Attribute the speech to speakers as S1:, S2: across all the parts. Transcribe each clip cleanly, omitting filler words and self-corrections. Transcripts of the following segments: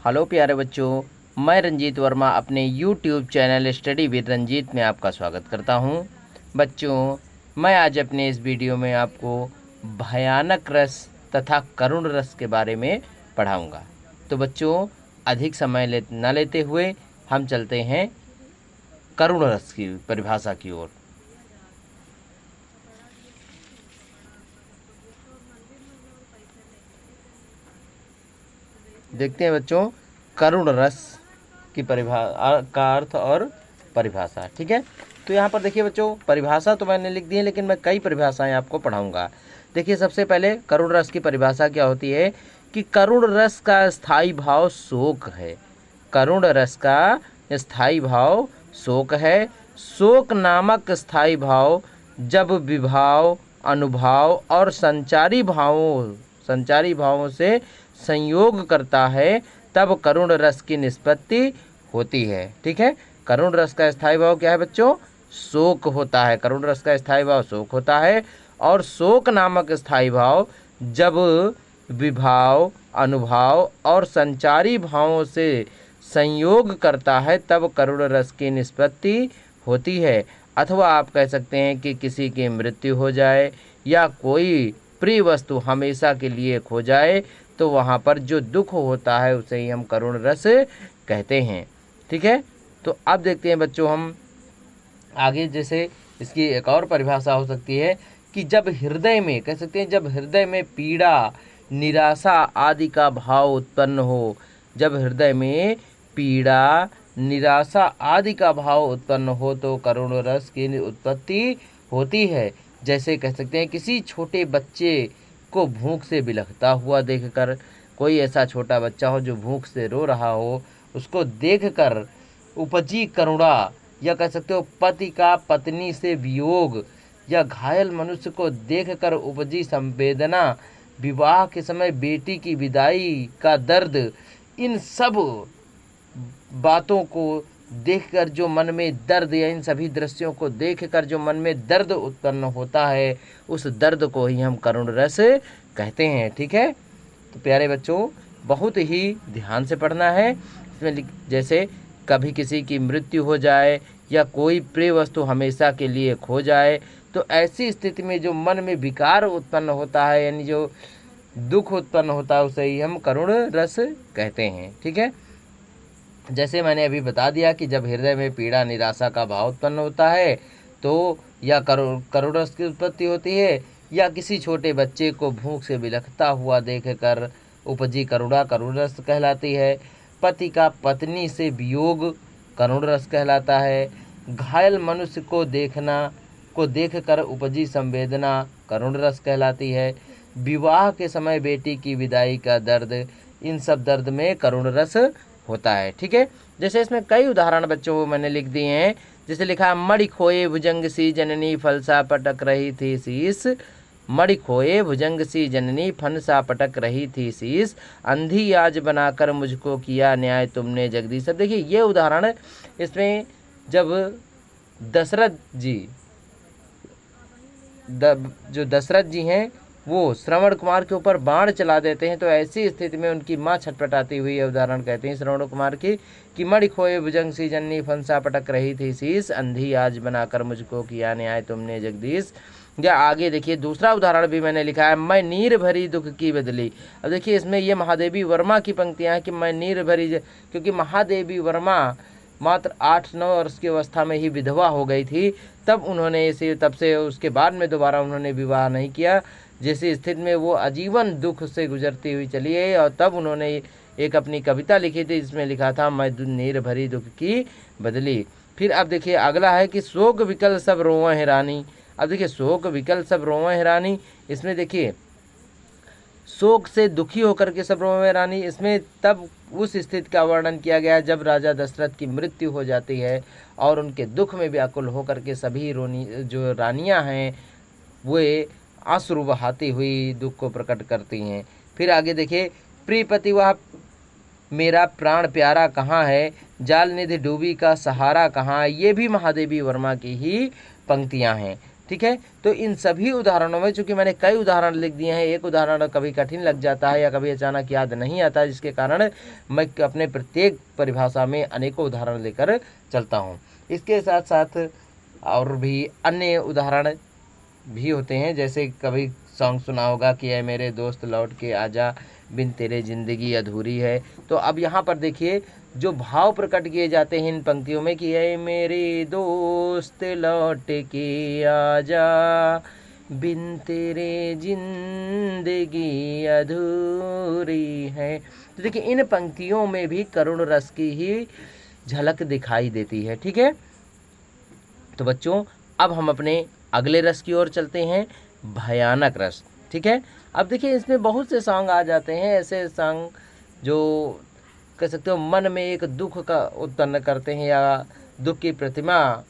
S1: Hello प्यारे बच्चों, मैं रंजीत वर्मा अपने YouTube channel study with Ranjit में आपका स्वागत करता हूं। बच्चों, मैं आज अपने इस वीडियो में आपको भयानक रस तथा करुण रस के बारे में पढ़ाऊंगा। तो बच्चों, अधिक समय न लेते हुए हम चलते हैं करुण रस की परिभाषा की ओर। देखते हैं बच्चों करुण रस की का अर्थ और परिभाषा। ठीक है, तो यहाँ पर देखिए बच्चों, परिभाषा तो मैंने लिख दी है, लेकिन मैं कई परिभाषाएं आपको पढ़ाऊंगा। देखिए, सबसे पहले करुण रस की परिभाषा क्या होती है कि करुण रस का स्थायी भाव शोक है। करुण रस का स्थायी भाव शोक है। शोक नामक स्थायी भाव जब विभाव, अनुभाव और संचारी भावों से संयोग करता है, तब करुण रस की निष्पत्ति होती है। ठीक है, करुण रस का स्थायी भाव क्या है बच्चों? शोक होता है। करुण रस का स्थायी भाव शोक होता है, और शोक नामक स्थायी भाव जब विभाव, अनुभाव और संचारी भावों से संयोग करता है, तब करुण रस की निष्पत्ति होती है। अथवा आप कह सकते हैं कि किसी की मृत्यु हो जाए या कोई प्रिय वस्तु हमेशा के लिए खो जाए, तो वहाँ पर जो दुख होता है उसे ही हम करुण रस कहते हैं। ठीक है, तो अब देखते हैं बच्चों हम आगे। जैसे इसकी एक और परिभाषा हो सकती है कि जब हृदय में, कह सकते हैं जब हृदय में पीड़ा, निराशा आदि का भाव उत्पन्न हो। जब हृदय में पीड़ा, निराशा आदि का भाव उत्पन्न हो तो करुण रस की उत्पत्ति होती है। जैसे कह सकते हैं किसी छोटे बच्चे को भूख से बिलखता हुआ देखकर, कोई ऐसा छोटा बच्चा हो जो भूख से रो रहा हो, उसको देखकर उपजी करुणा, या कह सकते हो पति का पत्नी से वियोग, या घायल मनुष्य को देखकर उपजी संवेदना, विवाह के समय बेटी की विदाई का दर्द, इन सब बातों को देखकर जो मन में दर्द, या इन सभी दृश्यों को देखकर जो मन में दर्द उत्पन्न होता है, उस दर्द को ही हम करुण रस कहते हैं। ठीक है, तो प्यारे बच्चों, बहुत ही ध्यान से पढ़ना है। इसमें जैसे कभी किसी की मृत्यु हो जाए या कोई प्रिय वस्तु हमेशा के लिए खो जाए, तो ऐसी स्थिति में जो मन में विकार उत्पन्न होता है, यानी जो दुख उत्पन्न होता है, उसे ही हम करुण रस कहते हैं। ठीक है, जैसे मैंने अभी बता दिया कि जब हृदय में पीड़ा, निराशा का भाव उत्पन्न होता है तो या करुण रस की उत्पत्ति होती है, या किसी छोटे बच्चे को भूख से बिलखता हुआ देखकर उपजी करुणा करुण रस कहलाती है। पति का पत्नी से वियोग करुण रस कहलाता है। घायल मनुष्य को देखकर उपजी संवेदना करुण रस कहलाती है। विवाह के समय बेटी की विदाई का दर्द, इन सब दर्द में करुण रस होता है। ठीक है, जैसे इसमें कई उदाहरण बच्चों को मैंने लिख दिए हैं। जैसे लिखा है, मणि खोए भुजंग सी जननी फलसा पटक रही थी शीस। मणि खोए भुजंग सी जननी फनसा पटक रही थी शीस, अंधी आज बनाकर मुझको किया न्याय तुमने जगदीश। अब देखिए ये उदाहरण, इसमें जब दशरथ जी, जो दशरथ जी हैं, वो श्रवण कुमार के ऊपर बाण चला देते हैं, तो ऐसी स्थिति में उनकी माँ छटपटाती हुई ये उदाहरण कहते हैं श्रवण कुमार की कि मणि खोए भुजंग सी जननी फंसा पटक रही थी शीस, अंधी आज बनाकर मुझको किया न्याय तुमने जगदीश। या आगे देखिए दूसरा उदाहरण भी मैंने लिखा है, मैं नीर भरी दुख की बदली। अब देखिए इसमें ये महादेवी वर्मा की पंक्तियाँ हैं कि मैं नीर भरी, क्योंकि महादेवी वर्मा मात्र 8-9 वर्ष की अवस्था में ही विधवा हो गई थी, तब से उसके बाद में दोबारा उन्होंने विवाह नहीं किया। जैसी स्थिति में वो आजीवन दुख से गुजरती हुई चली है, और तब उन्होंने एक अपनी कविता लिखी थी जिसमें लिखा था, मैं नीर भरी दुख की बदली। फिर अब देखिए अगला है कि शोक विकल सब रोवं है रानी। अब देखिए शोक विकल सब रोवं है रानी, इसमें देखिए शोक से दुखी होकर के सब रोवं है रानी, इसमें तब उस स्थिति का वर्णन किया गया जब राजा दशरथ की मृत्यु हो जाती है और उनके दुख में व्याकुल होकर के सभी जो रानियां हैं वे आंसू बहाती हुई दुख को प्रकट करती हैं। फिर आगे देखिए, प्रियपति वह मेरा प्राण प्यारा कहाँ है, जाल निधि डूबी का सहारा कहाँ। ये भी महादेवी वर्मा की ही पंक्तियां हैं। ठीक है। तो इन सभी उदाहरणों में, चूंकि मैंने कई उदाहरण लिख दिए हैं, एक उदाहरण कभी कठिन लग जाता है या कभी अचानक याद नहीं आता, जिसके कारण मैं अपने प्रत्येक परिभाषा में अनेकों उदाहरण लेकर चलता हूँ। इसके साथ साथ और भी अन्य उदाहरण भी होते हैं, जैसे कभी सॉन्ग सुना होगा कि ऐ मेरे दोस्त लौट के आजा, बिन तेरे जिंदगी अधूरी है। तो अब यहाँ पर देखिए जो भाव प्रकट किए जाते हैं इन पंक्तियों में कि ऐ मेरे दोस्त लौट के आजा, बिन तेरे जिंदगी अधूरी है। तो देखिए इन पंक्तियों में भी करुण रस की ही झलक दिखाई देती है, ठीक है। तो बच्चों अब हम अपने अगले रस की ओर चलते हैं, भयानक रस, ठीक है। अब देखिए इसमें बहुत से सॉन्ग आ जाते हैं, ऐसे सॉन्ग जो कह सकते हो मन में एक दुख का उत्पन्न करते हैं या दुख की प्रतिमा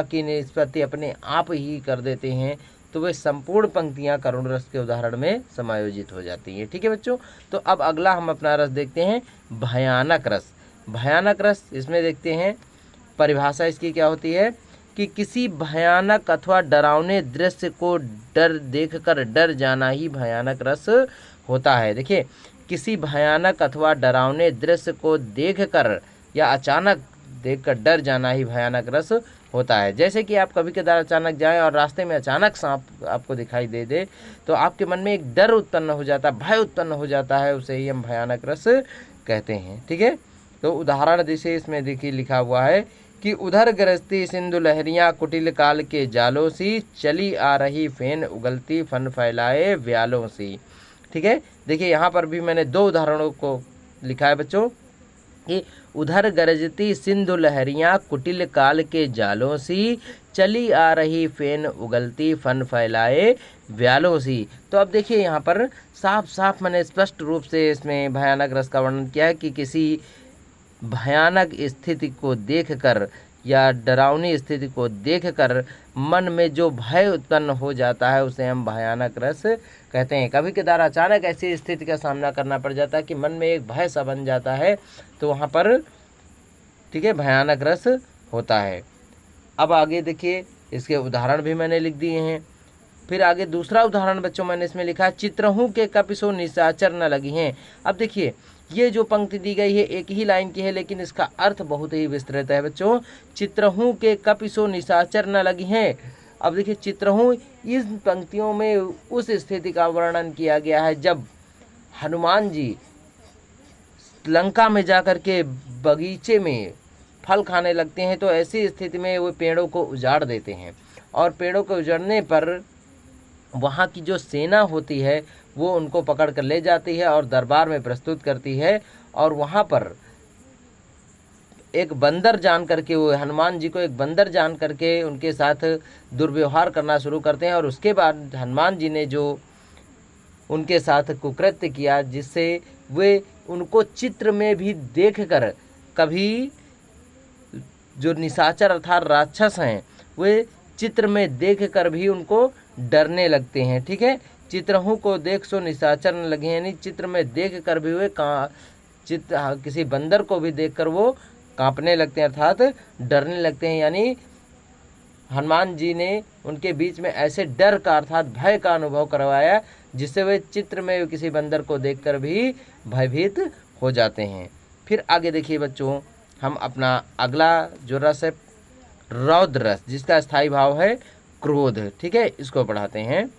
S1: की निष्पत्ति अपने आप ही कर देते हैं, तो वे संपूर्ण पंक्तियां करुण रस के उदाहरण में समायोजित हो जाती हैं, ठीक है बच्चों। तो अब अगला हम अपना रस देखते हैं, भयानक रस। भयानक रस इसमें देखते हैं परिभाषा इसकी क्या होती है कि किसी भयानक अथवा डरावने दृश्य को देखकर डर जाना ही भयानक रस होता है। देखिए किसी भयानक अथवा डरावने दृश्य को देखकर या अचानक देखकर डर जाना ही भयानक रस होता है। जैसे कि आप कभी कदार अचानक जाएं और रास्ते में अचानक सांप आपको दिखाई दे तो आपके मन में एक डर उत्पन्न हो जाता है, भय उत्पन्न हो जाता है, उसे ही हम भयानक रस कहते हैं, ठीक है। तो उदाहरण जैसे इसमें देखिए लिखा हुआ है कि उधर गरजती सिंधु लहरियाँ कुटिल काल के जालों सी, चली आ रही फेन उगलती फन फैलाए व्यालों सी, ठीक है। देखिए यहाँ पर भी मैंने दो उदाहरणों को लिखा है बच्चों कि उधर गरजती सिंधु लहरियाँ कुटिल काल के जालों सी, चली आ रही फेन उगलती फन फैलाए व्यालों सी। तो अब देखिए यहाँ पर साफ साफ मैंने स्पष्ट रूप से इसमें भयानक रस का वर्णन किया है कि किसी भयानक स्थिति को देखकर या डरावनी स्थिति को देखकर मन में जो भय उत्पन्न हो जाता है उसे हम भयानक रस कहते हैं। कभी कदार अचानक ऐसी स्थिति का सामना करना पड़ जाता है कि मन में एक भय सा बन जाता है, तो वहाँ पर ठीक है भयानक रस होता है। अब आगे देखिए इसके उदाहरण भी मैंने लिख दिए हैं। फिर आगे दूसरा उदाहरण बच्चों मैंने इसमें लिखा है, चित्रहूँ के कपिसो निशाचर न लगी हैं। अब देखिए ये जो पंक्ति दी गई है एक ही लाइन की है, लेकिन इसका अर्थ बहुत ही विस्तृत है बच्चों। चित्रहूँ के कपिसो निशाचर न लगी हैं। अब देखिए चित्रहूँ, इस पंक्तियों में उस स्थिति का वर्णन किया गया है जब हनुमान जी लंका में जाकर के बगीचे में फल खाने लगते हैं, तो ऐसी स्थिति में वो पेड़ों को उजाड़ देते हैं और पेड़ों के उजड़ने पर वहाँ की जो सेना होती है वो उनको पकड़ कर ले जाती है और दरबार में प्रस्तुत करती है, और वहाँ पर एक बंदर जान करके वो हनुमान जी को एक बंदर जान करके उनके साथ दुर्व्यवहार करना शुरू करते हैं। और उसके बाद हनुमान जी ने जो उनके साथ कुकृत्य किया, जिससे वे उनको चित्र में भी देखकर कभी जो निशाचर अर्थात राक्षस हैं वे चित्र में देखकर भी उनको डरने लगते हैं, ठीक है। चित्रहूँ को देख सो निशाचर न लगे, यानी चित्र में देख कर भी वे किसी बंदर को भी देखकर वो कांपने लगते हैं अर्थात डरने लगते हैं। यानी हनुमान जी ने उनके बीच में ऐसे डर का अर्थात भय का अनुभव करवाया जिससे वे चित्र में किसी बंदर को देखकर भी भयभीत हो जाते हैं। फिर आगे देखिए बच्चों, हम अपना अगला जो रस है रौद्र रस, जिसका स्थायी भाव है क्रोध, ठीक है, इसको पढ़ाते हैं।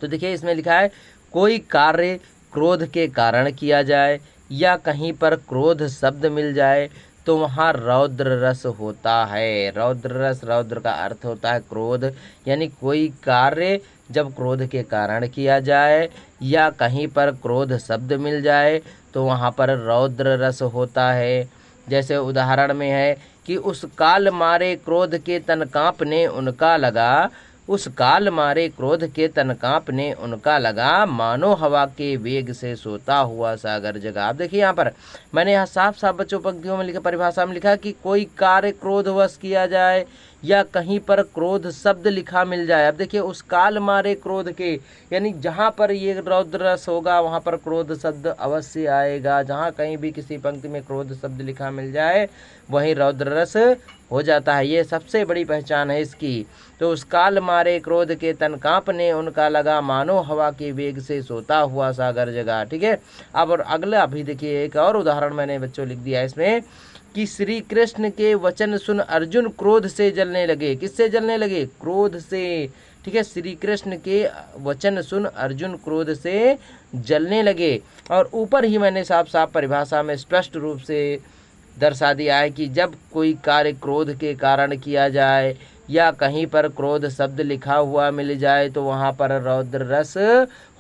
S1: तो देखिए इसमें लिखा है, कोई कार्य क्रोध के कारण किया जाए या कहीं पर क्रोध शब्द मिल जाए तो वहाँ रौद्र रस होता है। रौद्र रस, रौद्र का अर्थ होता है क्रोध, यानी कोई कार्य जब क्रोध के कारण किया जाए या कहीं पर क्रोध शब्द मिल जाए तो वहाँ पर रौद्र रस होता है। जैसे उदाहरण में है कि उस काल मारे क्रोध के तन कांपने उनका लगा, उस काल मारे क्रोध के तन कांपने उनका लगा, मानो हवा के वेग से सोता हुआ सागर जगा। अब देखिए यहाँ पर मैंने यहाँ साफ साफ बच्चों पंक्तियों में लिखा, परिभाषा में लिखा कि कोई कार्य क्रोधवश किया जाए या कहीं पर क्रोध शब्द लिखा मिल जाए। अब देखिए उस काल मारे क्रोध के, यानी जहाँ पर ये रौद्र रस होगा वहाँ पर क्रोध शब्द अवश्य आएगा। जहाँ कहीं भी किसी पंक्ति में क्रोध शब्द लिखा मिल जाए वहीं रौद्र रस हो जाता है। ये सबसे बड़ी पहचान है इसकी। तो उस काल मारे क्रोध के तन कांपने, उनका लगा मानो हवा के वेग से सोता हुआ सागर जगा। ठीक है, अब और अगला भी देखिए, एक और उदाहरण मैंने बच्चों लिख दिया है इसमें कि श्री कृष्ण के वचन सुन अर्जुन क्रोध से जलने लगे। किससे जलने लगे? क्रोध से। ठीक है, श्री कृष्ण के वचन सुन अर्जुन क्रोध से जलने लगे। और ऊपर ही मैंने साफ साफ परिभाषा में स्पष्ट रूप से दर्शा दिया है कि जब कोई कार्य क्रोध के कारण किया जाए या कहीं पर क्रोध शब्द लिखा हुआ मिल जाए तो वहाँ पर रौद्र रस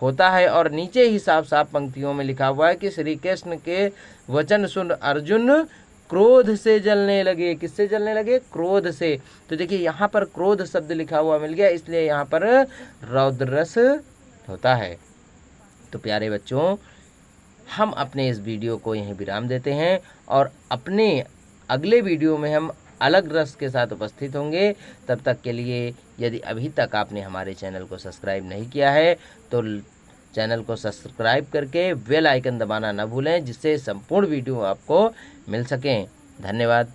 S1: होता है। और नीचे ही साफ साफ पंक्तियों में लिखा हुआ है कि श्री कृष्ण के वचन सुन अर्जुन क्रोध से जलने लगे। किससे जलने लगे? क्रोध से। तो देखिए यहाँ पर क्रोध शब्द लिखा हुआ मिल गया, इसलिए यहाँ पर रौद्र रस होता है। तो प्यारे बच्चों, हम अपने इस वीडियो को यहीं विराम देते हैं और अपने अगले वीडियो में हम अलग रस के साथ उपस्थित होंगे। तब तक के लिए यदि अभी तक आपने हमारे चैनल को सब्सक्राइब नहीं किया है तो चैनल को सब्सक्राइब करके बेल आइकन दबाना न भूलें, जिससे संपूर्ण वीडियो आपको मिल सकें। धन्यवाद।